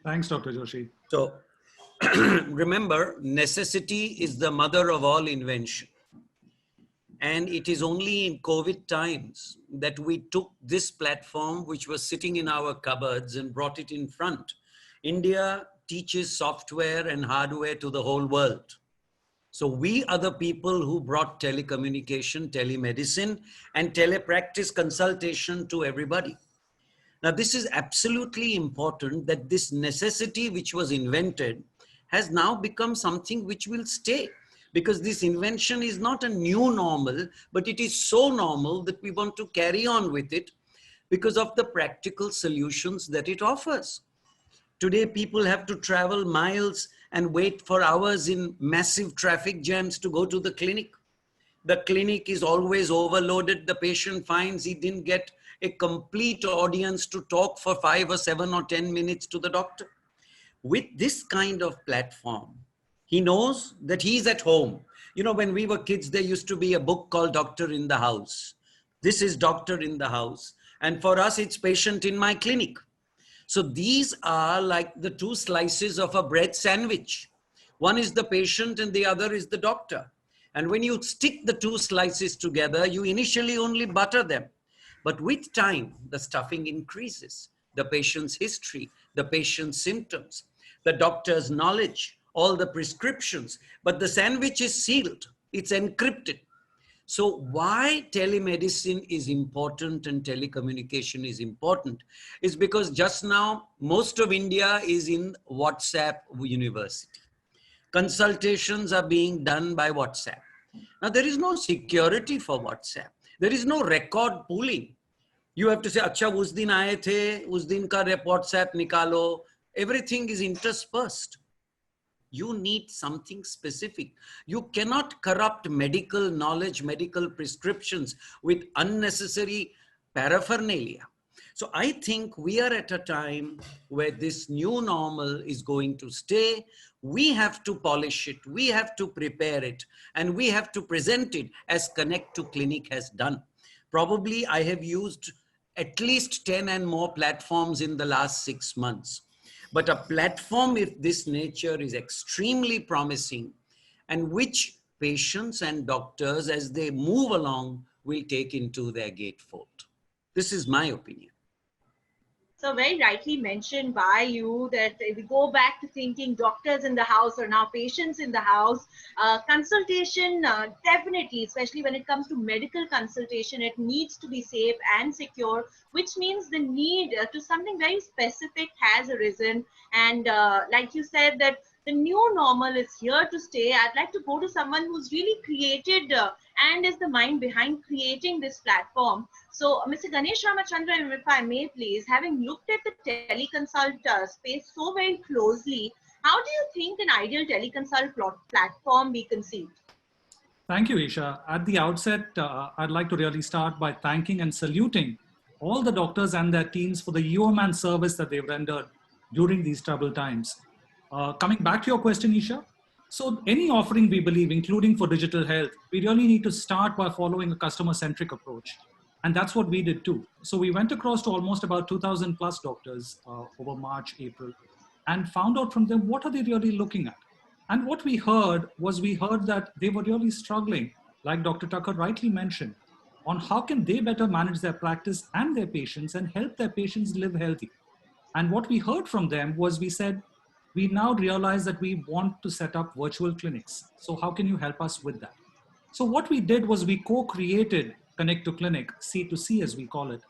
Thanks, Dr. Joshi. So remember, necessity is the mother of all invention. And it is only in COVID times that we took this platform, which was sitting in our cupboards, and brought it in front. India teaches software and hardware to the whole world. So we are the people who brought telecommunication, telemedicine, and telepractice consultation to everybody. Now, this is absolutely important, that this necessity which was invented has now become something which will stay, because this invention is not a new normal, but it is so normal that we want to carry on with it because of the practical solutions that it offers. Today, people have to travel miles and wait for hours in massive traffic jams to go to the clinic. The clinic is always overloaded. The patient finds he didn't get a complete audience to talk for 5 or 7 or 10 minutes to the doctor. With this kind of platform, he knows that he's at home. You know, when we were kids, there used to be a book called Doctor in the House. This is Doctor in the House. And for us, it's Patient in My Clinic. So these are like the two slices of a bread sandwich. One is the patient and the other is the doctor. And when you stick the two slices together, you initially only butter them. But with time, the stuffing increases. The patient's history, the patient's symptoms, the doctor's knowledge, all the prescriptions. But the sandwich is sealed. It's encrypted. So why telemedicine is important and telecommunication is important is because just now, most of India is in WhatsApp University. Consultations are being done by WhatsApp. Now, there is no security for WhatsApp. There is no record pooling. You have to say, "Acha, us din aaye the, us din ka WhatsApp nikalo." Everything is interspersed. You need something specific. You cannot corrupt medical knowledge, medical prescriptions with unnecessary paraphernalia. So I think we are at a time where this new normal is going to stay. We have to polish it. We have to prepare it. And we have to present it as Connect to Clinic has done. Probably I have used at least 10 and more platforms in the last 6 months. But a platform of this nature is extremely promising, and which patients and doctors, as they move along, will take into their gatefold. This is my opinion. So very rightly mentioned by you that if we go back to thinking doctors in the house or now patients in the house, consultation definitely, especially when it comes to medical consultation, it needs to be safe and secure, which means the need to something very specific has arisen. And like you said, that the new normal is here to stay. I'd like to go to someone who's really created and is the mind behind creating this platform. So, Mr. Ganesh Ramachandran, if I may please, having looked at the teleconsult space so very closely, how do you think an ideal teleconsult platform be conceived? Thank you, Isha. At the outset, I'd like to really start by thanking and saluting all the doctors and their teams for the yeoman service that they've rendered during these troubled times. Coming back to your question, Isha, so any offering we believe, including for digital health, we really need to start by following a customer-centric approach. And that's what we did too. So we went across to almost about 2,000 plus doctors over March, April, and found out from them what are they really looking at. And what we heard that they were really struggling, like Dr. Tucker rightly mentioned, on how can they better manage their practice and their patients and help their patients live healthy. And what we heard from them was we said, we now realize that we want to set up virtual clinics. So how can you help us with that? So what we did was we co-created Connect to Clinic, C2C as we call it,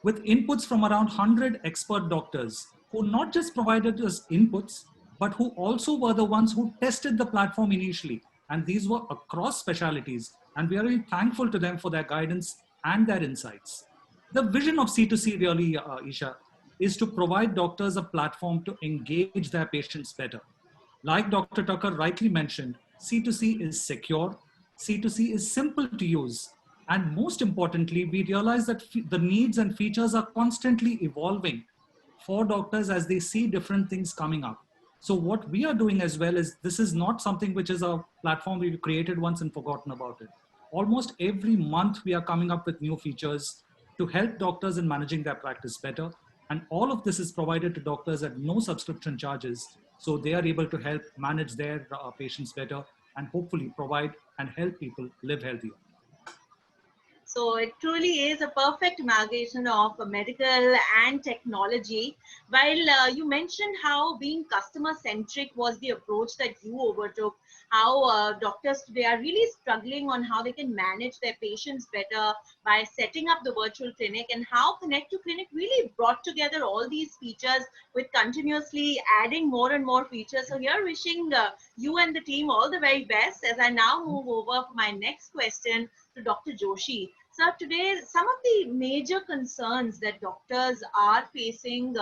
with inputs from around 100 expert doctors who not just provided us inputs, but who also were the ones who tested the platform initially. And these were across specialties. And we are really thankful to them for their guidance and their insights. The vision of C2C really, Isha, is to provide doctors a platform to engage their patients better. Like Dr. Tucker rightly mentioned, C2C is secure, C2C is simple to use, and most importantly, we realize that the needs and features are constantly evolving for doctors as they see different things coming up. So what we are doing as well is, this is not something which is a platform we've created once and forgotten about it. Almost every month we are coming up with new features to help doctors in managing their practice better. And all of this is provided to doctors at no subscription charges. So they are able to help manage their patients better and hopefully provide and help people live healthier. So it truly is a perfect amalgamation of medical and technology. While you mentioned how being customer centric was the approach that you overtook, how doctors today are really struggling on how they can manage their patients better by setting up the virtual clinic, and how Connect to Clinic really brought together all these features with continuously adding more and more features. So here wishing you and the team all the very best as I now move over for my next question to Dr. Joshi. So today, some of the major concerns that doctors are facing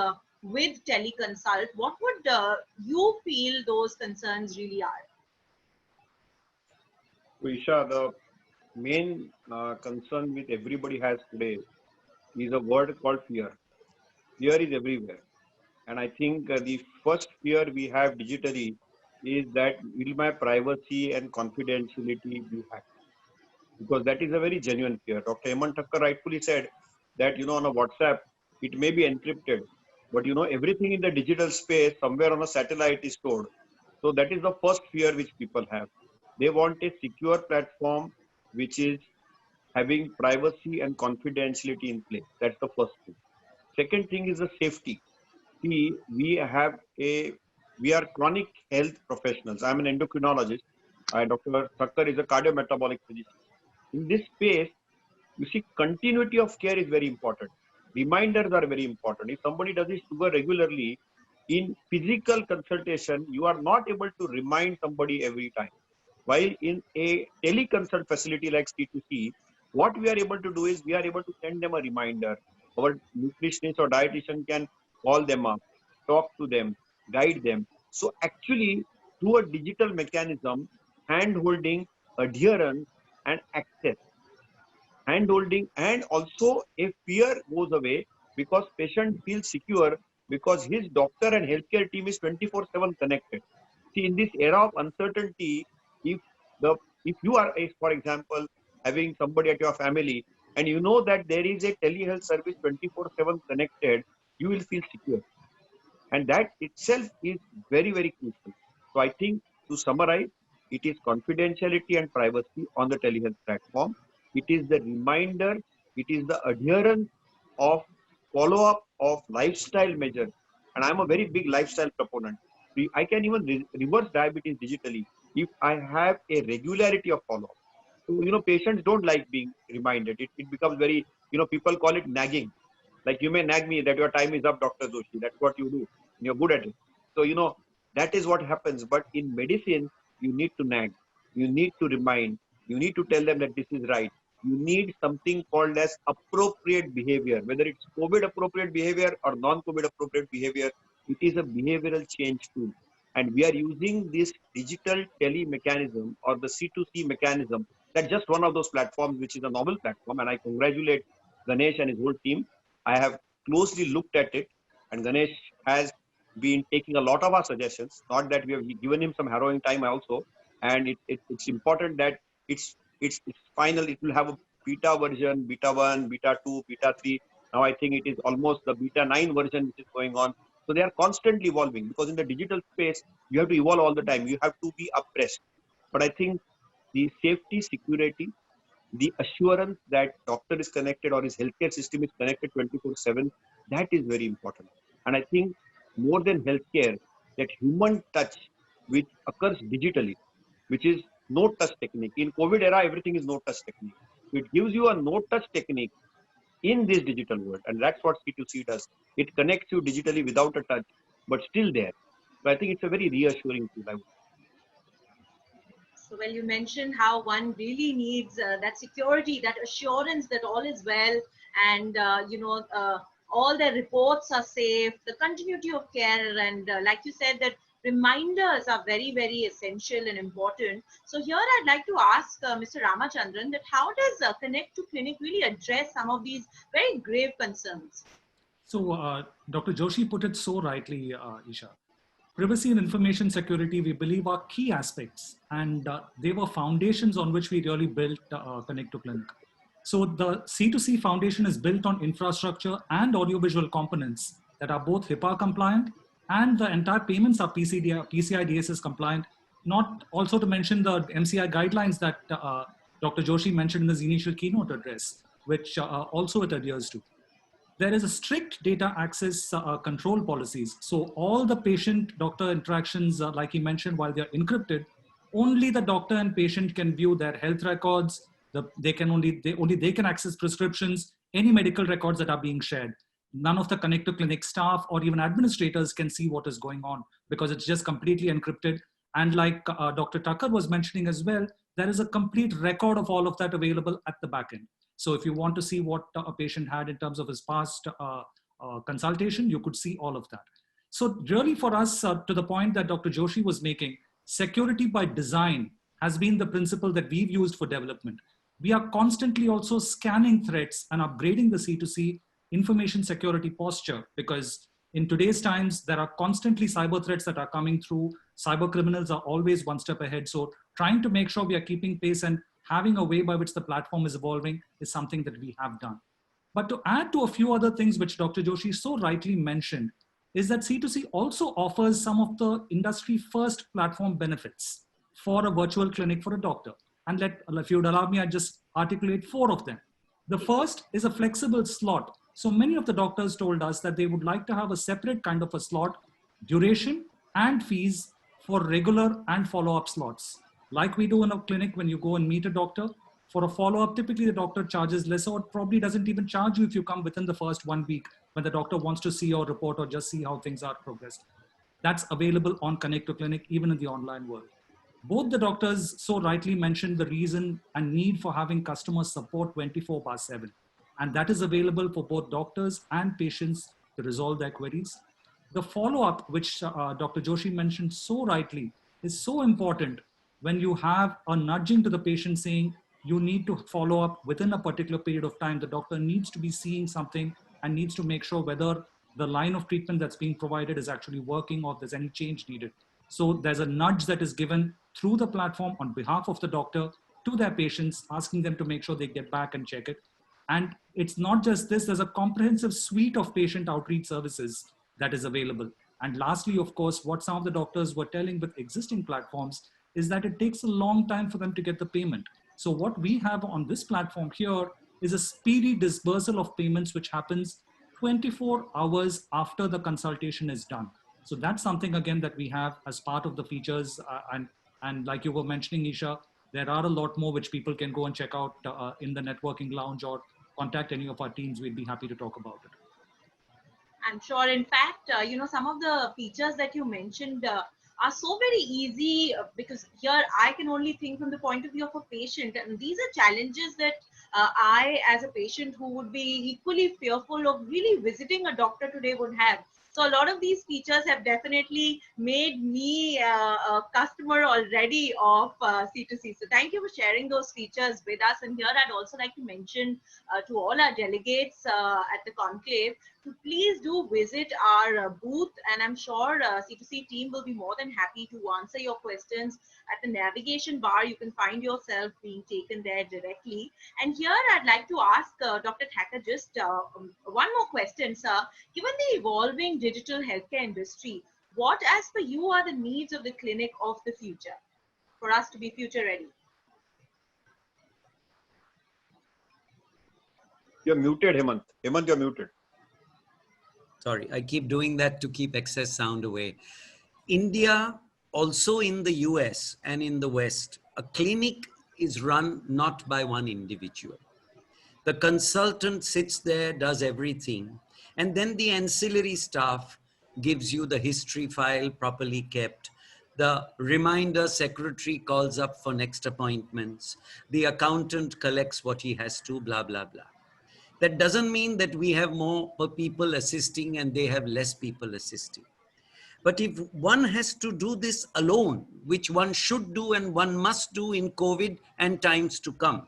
with teleconsult, what would you feel those concerns really are? So Isha, the main concern which everybody has today is a word called fear. Fear is everywhere. And I think the first fear we have digitally is that will my privacy and confidentiality be hacked? Because that is a very genuine fear. Dr. Hemant Thakkar rightfully said that, on a WhatsApp, it may be encrypted, but, everything in the digital space somewhere on a satellite is stored. So that is the first fear which people have. They want a secure platform which is having privacy and confidentiality in place. That's the first thing. Second thing is the safety. See, we are chronic health professionals. I'm an endocrinologist. Dr. Thakkar is a cardiometabolic physician. In this space, you see, continuity of care is very important. Reminders are very important. If somebody does his sugar regularly, in physical consultation, you are not able to remind somebody every time. While in a teleconsult facility like C2C, what we are able to do is we are able to send them a reminder. Our nutritionist or dietitian can call them up, talk to them, guide them. So actually, through a digital mechanism, hand-holding, adherence, and access, hand-holding, and also a fear goes away because patient feels secure because his doctor and healthcare team is 24/7 connected. See, in this era of uncertainty, if the if you are, for example, having somebody at your family and you know that there is a telehealth service 24/7 connected, you will feel secure. And that itself is very, very crucial. So I think to summarize, it is confidentiality and privacy on the telehealth platform. It is the reminder, it is the adherence of follow-up of lifestyle measures. And I'm a very big lifestyle proponent. I can even reverse diabetes digitally if I have a regularity of follow-up. So, patients don't like being reminded. It becomes very, people call it nagging. Like you may nag me that your time is up, Dr. Joshi. That's what you do. You're good at it. So, that is what happens. But in medicine, you need to nag. You need to remind. You need to tell them that this is right. You need something called as appropriate behavior, whether it's COVID appropriate behavior or non-COVID appropriate behavior. It is a behavioral change tool. And we are using this digital tele mechanism or the C2C mechanism. That's just one of those platforms, which is a novel platform. And I congratulate Ganesh and his whole team. I have closely looked at it, and Ganesh has been taking a lot of our suggestions. Not that we have given him some harrowing time also, and it's important that it's final. It will have a beta version, beta 1, beta 2, beta 3. Now I think it is almost the beta 9 version which is going on. So they are constantly evolving because in the digital space, you have to evolve all the time. You have to be abreast. But I think the safety, security, the assurance that doctor is connected or his healthcare system is connected 24/7, that is very important. And I think more than healthcare, that human touch which occurs digitally, which is no touch technique. In COVID era, everything is no touch technique. It gives you a no touch technique in this digital world. And that's what C2C does. It connects you digitally without a touch, but still there. So I think it's a very reassuring tool, I would say. So, well, you mentioned how one really needs that security, that assurance that all is well, and all the reports are safe, the continuity of care, and like you said, that reminders are very, very essential and important. So here I'd like to ask Mr. Ramachandran that how does Connect to Clinic really address some of these very grave concerns? So Dr. Joshi put it so rightly, Isha. Privacy and information security, we believe, are key aspects, and they were foundations on which we really built Connect to Clinic. So the C2C foundation is built on infrastructure and audiovisual components that are both HIPAA compliant, and the entire payments are PCI DSS compliant. Not also to mention the MCI guidelines that Dr. Joshi mentioned in his initial keynote address, which also it adheres to. There is a strict data access control policies. So all the patient-doctor interactions, like he mentioned, while they're encrypted, only the doctor and patient can view their health records. They can access prescriptions, any medical records that are being shared. None of the Connect to Clinic staff or even administrators can see what is going on because it's just completely encrypted. And like Dr. Tucker was mentioning as well, there is a complete record of all of that available at the back end. So if you want to see what a patient had in terms of his past consultation, you could see all of that. So really for us, to the point that Dr. Joshi was making, security by design has been the principle that we've used for development. We are constantly also scanning threats and upgrading the C2C information security posture, because in today's times, there are constantly cyber threats that are coming through. Cyber criminals are always one step ahead. So trying to make sure we are keeping pace and having a way by which the platform is evolving is something that we have done. But to add to a few other things which Dr. Joshi so rightly mentioned, is that C2C also offers some of the industry first platform benefits for a virtual clinic for a doctor. And if you would allow me, I'd just articulate 4 of them. The first is a flexible slot. So many of the doctors told us that they would like to have a separate kind of a slot, duration and fees for regular and follow-up slots. Like we do in a clinic when you go and meet a doctor, for a follow-up, typically the doctor charges less, or probably doesn't even charge you if you come within the first 1 week when the doctor wants to see your report or just see how things are progressed. That's available on Connect to Clinic, even in the online world. Both the doctors so rightly mentioned the reason and need for having customer support 24/7. And that is available for both doctors and patients to resolve their queries. The follow-up, which Dr. Joshi mentioned so rightly, is so important when you have a nudging to the patient saying, you need to follow up within a particular period of time. The doctor needs to be seeing something and needs to make sure whether the line of treatment that's being provided is actually working or if there's any change needed. So there's a nudge that is given through the platform on behalf of the doctor to their patients, asking them to make sure they get back and check it. And it's not just this, there's a comprehensive suite of patient outreach services that is available. And lastly, of course, what some of the doctors were telling with existing platforms is that it takes a long time for them to get the payment. So what we have on this platform here is a speedy disbursal of payments, which happens 24 hours after the consultation is done. So that's something, again, that we have as part of the features. And like you were mentioning, Isha, there are a lot more which people can go and check out in the networking lounge or contact any of our teams. We'd be happy to talk about it. I'm sure. In fact, some of the features that you mentioned are so very easy because here I can only think from the point of view of a patient. And these are challenges that I, as a patient who would be equally fearful of really visiting a doctor today, would have. So a lot of these features have definitely made me a customer already of C2C. So thank you for sharing those features with us. And here I'd also like to mention to all our delegates at the conclave to please do visit our booth. And I'm sure C2C team will be more than happy to answer your questions. At the navigation bar, you can find yourself being taken there directly. And here I'd like to ask Dr. Thacker just one more question, sir. Given the evolving digital healthcare industry, what, as per you, are the needs of the clinic of the future for us to be future ready? You're muted, Hemant. Hemant, you're muted. Sorry, I keep doing that to keep excess sound away. India, also in the US and in the West, a clinic is run not by one individual. The consultant sits there, does everything, and then the ancillary staff gives you the history file properly kept. The reminder secretary calls up for next appointments. The accountant collects what he has to, blah, blah, blah. That doesn't mean that we have more people assisting and they have less people assisting. But if one has to do this alone, which one should do and one must do in COVID and times to come,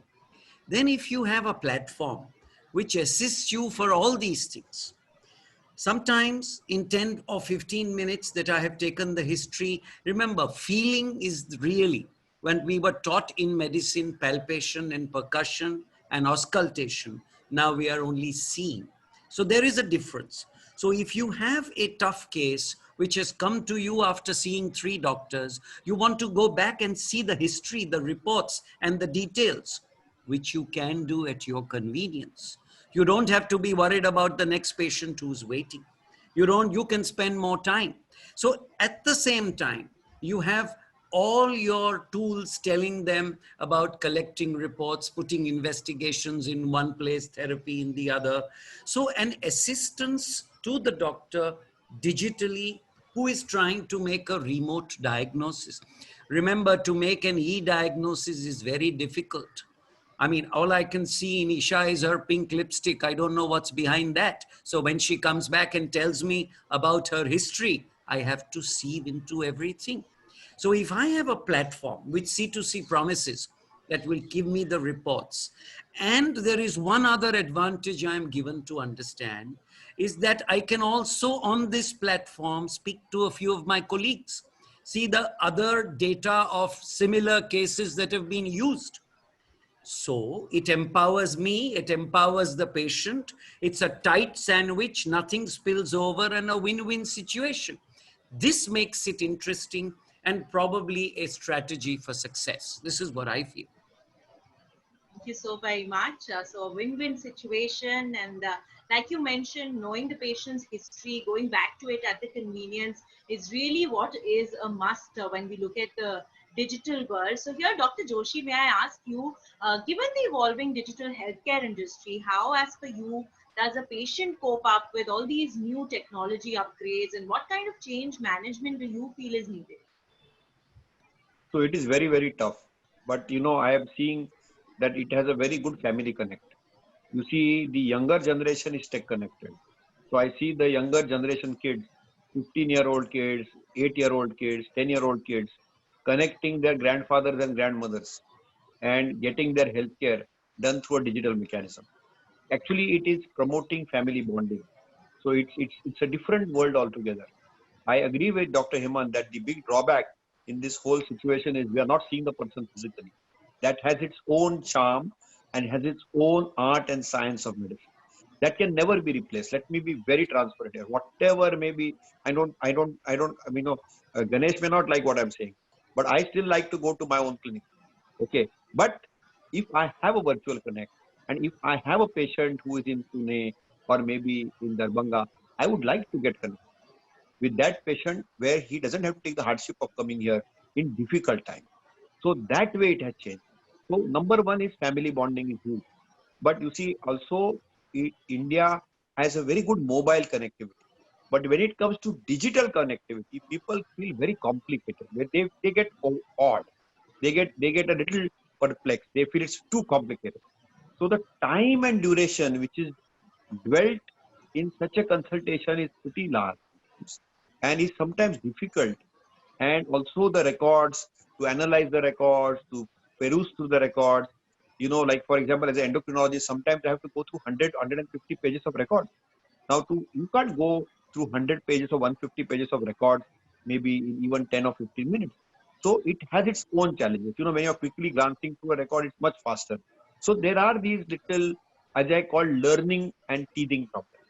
then if you have a platform which assists you for all these things, sometimes in 10 or 15 minutes that I have taken the history, remember, feeling is really, when we were taught in medicine, palpation and percussion, and auscultation. Now we are only seeing. So there is a difference. So if you have a tough case which has come to you after seeing 3 doctors, you want to go back and see the history, the reports, and the details, which you can do at your convenience. You don't have to be worried about the next patient who's waiting. You can spend more time. So at the same time, you have all your tools telling them about collecting reports, putting investigations in one place, therapy in the other. So an assistance to the doctor digitally who is trying to make a remote diagnosis. Remember, to make an e-diagnosis is very difficult. I mean, all I can see in Isha is her pink lipstick. I don't know what's behind that. So when she comes back and tells me about her history, I have to sieve into everything. So if I have a platform which C2C promises that will give me the reports, and there is one other advantage I am given to understand, is that I can also on this platform speak to a few of my colleagues, see the other data of similar cases that have been used. So it empowers me, it empowers the patient. It's a tight sandwich, nothing spills over, and a win-win situation. This makes it interesting and probably a strategy for success. This is what I feel. Thank you so very much. So a win-win situation, and like you mentioned, knowing the patient's history, going back to it at the convenience is really what is a must when we look at the digital world. So here, Dr. Joshi, may I ask you, given the evolving digital healthcare industry, how as per you does a patient cope up with all these new technology upgrades, and what kind of change management do you feel is needed? So it is very, very tough. But I am seeing that it has a very good family connect. You see, the younger generation is tech connected. So I see the younger generation kids, 15-year-old kids, 8-year-old kids, 10-year-old kids, connecting their grandfathers and grandmothers and getting their healthcare done through a digital mechanism. Actually, it is promoting family bonding. So it's a different world altogether. I agree with Dr. Hemant that the big drawback in this whole situation is we are not seeing the person physically. That has its own charm and has its own art and science of medicine. That can never be replaced. Let me be very transparent here. Whatever maybe, Ganesh may not like what I'm saying, but I still like to go to my own clinic. Okay. But if I have a virtual connect and if I have a patient who is in Pune or maybe in Darbhanga, I would like to get connected with that patient where he doesn't have to take the hardship of coming here in difficult time. So that way it has changed. So number one is family bonding is huge. But you see also India has a very good mobile connectivity. But when it comes to digital connectivity, people feel very complicated. They get odd. They get a little perplexed. They feel it's too complicated. So the time and duration which is dwelt in such a consultation is pretty large and is sometimes difficult. And also the records, to analyze the records, to peruse through the records. Like for example, as an endocrinologist, sometimes I have to go through 100, 150 pages of records. Now, you can't go through 100 pages or 150 pages of records, maybe in even 10 or 15 minutes. So it has its own challenges. When you're quickly glancing through a record, it's much faster. So there are these little, as I call, learning and teething problems,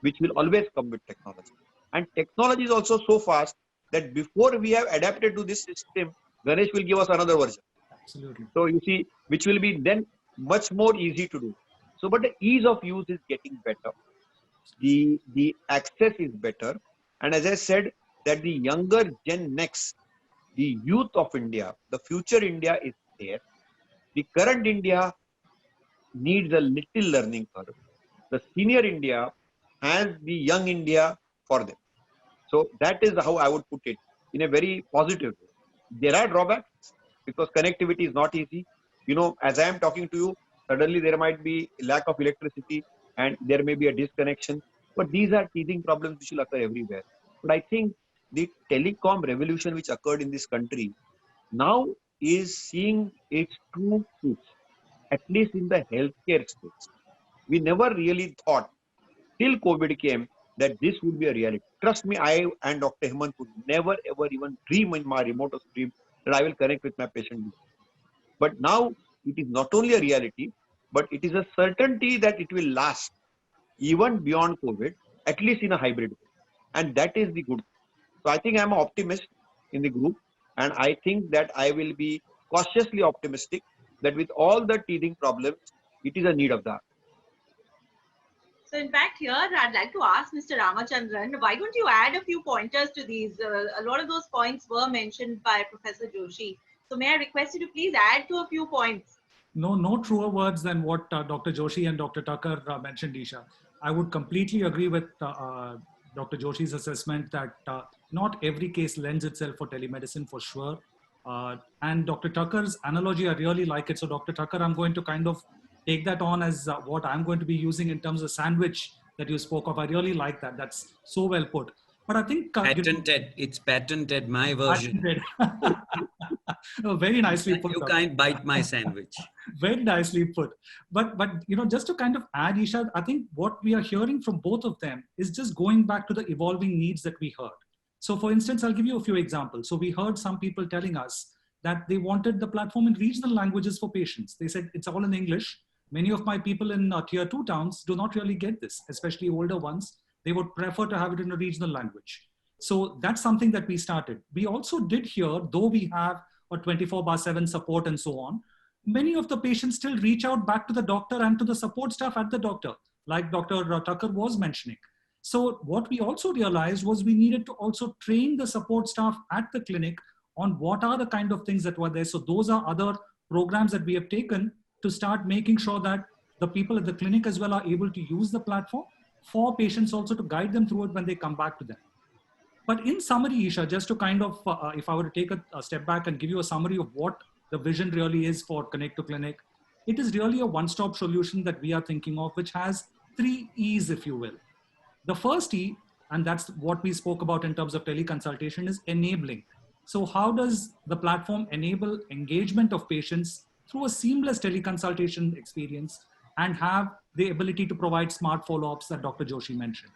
which will always come with technology. And technology is also so fast that before we have adapted to this system, Ganesh will give us another version. Absolutely. So you see, which will be then much more easy to do. So, but the ease of use is getting better. The access is better. And as I said, that the younger Gen Next, the youth of India, the future India is there. The current India needs a little learning curve. The senior India has the young India for them. So that is how I would put it in a very positive way. There are drawbacks because connectivity is not easy. As I am talking to you, suddenly there might be lack of electricity and there may be a disconnection. But these are teething problems which will occur everywhere. But I think the telecom revolution which occurred in this country now is seeing its true fruits, at least in the healthcare space. We never really thought till COVID came that this would be a reality. Trust me, I and Dr. Hemant would never ever even dream in my remotest dream that I will connect with my patient. But now it is not only a reality, but it is a certainty that it will last even beyond COVID, at least in a hybrid way. And that is the good. So I think I'm an optimist in the group, and I think that I will be cautiously optimistic that with all the teething problems, it is a need of the hour. So in fact, here I'd like to ask Mr. Ramachandran, why don't you add a few pointers to these? A lot of those points were mentioned by Professor Joshi. So may I request you to please add to a few points? No truer words than what Dr. Joshi and Dr. Tucker mentioned, Isha. I would completely agree with Dr. Joshi's assessment that not every case lends itself for telemedicine for sure. And Dr. Tucker's analogy, I really like it. So Dr. Tucker, I'm going to kind of take that on as what I'm going to be using in terms of sandwich that you spoke of. I really like that. That's so well put. But I think patented. It's patented. My version. Patented. Oh, very nicely put. You can't bite my sandwich. Very nicely put. But just to kind of add, Isha, I think what we are hearing from both of them is just going back to the evolving needs that we heard. So, for instance, I'll give you a few examples. So we heard some people telling us that they wanted the platform in regional languages for patients. They said it's all in English. Many of my people in tier 2 towns do not really get this, especially older ones. They would prefer to have it in a regional language. So that's something that we started. We also did hear, though we have a 24/7 support and so on, many of the patients still reach out back to the doctor and to the support staff at the doctor, like Dr. Tucker was mentioning. So what we also realized was we needed to also train the support staff at the clinic on what are the kind of things that were there. So those are other programs that we have taken to start making sure that the people at the clinic as well are able to use the platform for patients also to guide them through it when they come back to them. But in summary, Isha, just to kind of, if I were to take a step back and give you a summary of what the vision really is for Connect to Clinic, it is really a one-stop solution that we are thinking of, which has 3 E's, if you will. The first E, and that's what we spoke about in terms of teleconsultation, is enabling. So how does the platform enable engagement of patients through a seamless teleconsultation experience and have the ability to provide smart follow-ups that Dr. Joshi mentioned?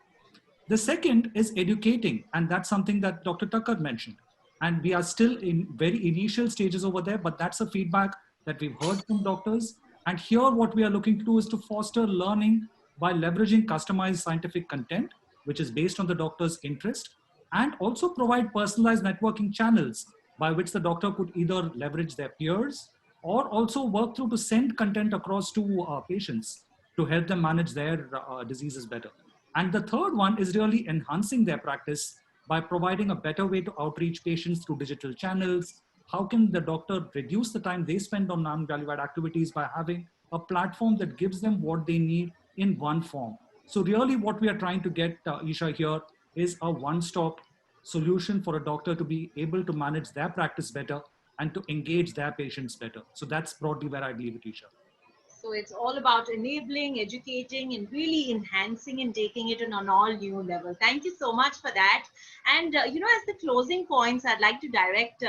The second is educating, and that's something that Dr. Tucker mentioned. And we are still in very initial stages over there, but that's a feedback that we've heard from doctors. And here what we are looking to do is to foster learning by leveraging customized scientific content, which is based on the doctor's interest, and also provide personalized networking channels by which the doctor could either leverage their peers or also work through to send content across to patients to help them manage their diseases better. And the third one is really enhancing their practice by providing a better way to outreach patients through digital channels. How can the doctor reduce the time they spend on non-value-add activities by having a platform that gives them what they need in one form? So really what we are trying to get, Isha, here is a one-stop solution for a doctor to be able to manage their practice better and to engage their patients better. So that's broadly where I leave it, Isha. So it's all about enabling, educating, and really enhancing and taking it on an all new level. Thank you so much for that. And, as the closing points, I'd like to direct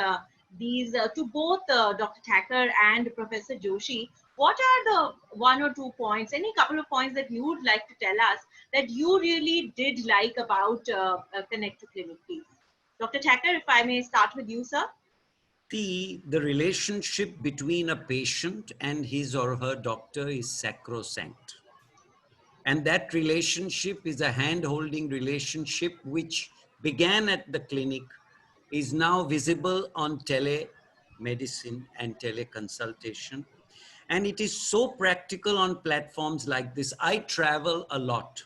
these to both Dr. Thacker and Professor Joshi. What are the 1 or 2 points, any couple of points that you would like to tell us that you really did like about Connect to Clinic, please? Dr. Thacker, if I may start with you, sir. The relationship between a patient and his or her doctor is sacrosanct. And that relationship is a hand-holding relationship which began at the clinic, is now visible on telemedicine and teleconsultation. And it is so practical on platforms like this. I travel a lot.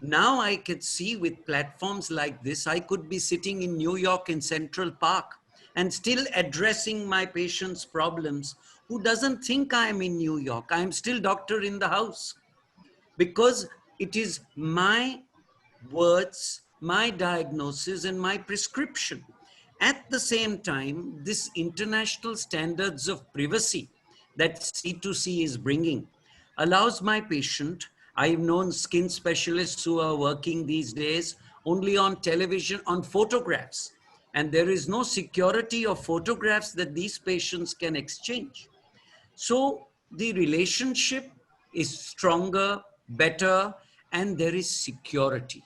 Now I could see with platforms like this, I could be sitting in New York in Central Park and still addressing my patient's problems who doesn't think I'm in New York. I'm still doctor in the house because it is my words, my diagnosis and my prescription. At the same time, this international standards of privacy that C2C is bringing allows my patient. I've known skin specialists who are working these days only on television, on photographs. And there is no security of photographs that these patients can exchange. So the relationship is stronger, better, and there is security.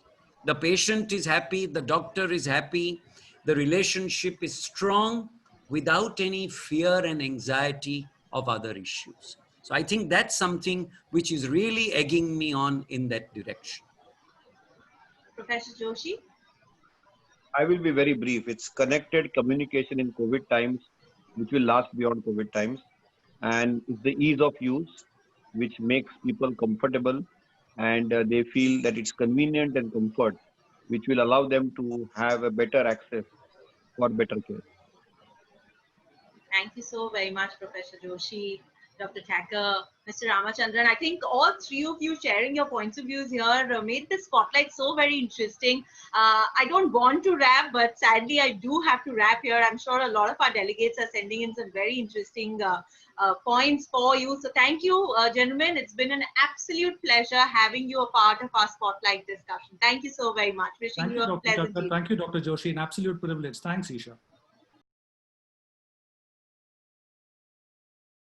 The patient is happy, the doctor is happy, the relationship is strong without any fear and anxiety of other issues. So I think that's something which is really egging me on in that direction. Professor Joshi? I will be very brief. It's connected communication in COVID times, which will last beyond COVID times. And it's the ease of use, which makes people comfortable and they feel that it's convenient and comfort, which will allow them to have a better access for better care. Thank you so very much, Professor Joshi, Dr. Thacker, Mr. Ramachandran. I think all three of you sharing your points of views here made this spotlight so very interesting. I don't want to wrap, but sadly I do have to wrap here. I'm sure a lot of our delegates are sending in some very interesting points for you. So thank you, gentlemen. It's been an absolute pleasure having you a part of our spotlight discussion. Thank you so very much. Wishing Thank you you, a Dr. pleasant Thacker. evening. Thank you, Dr. Joshi. An absolute privilege. Thanks, Isha.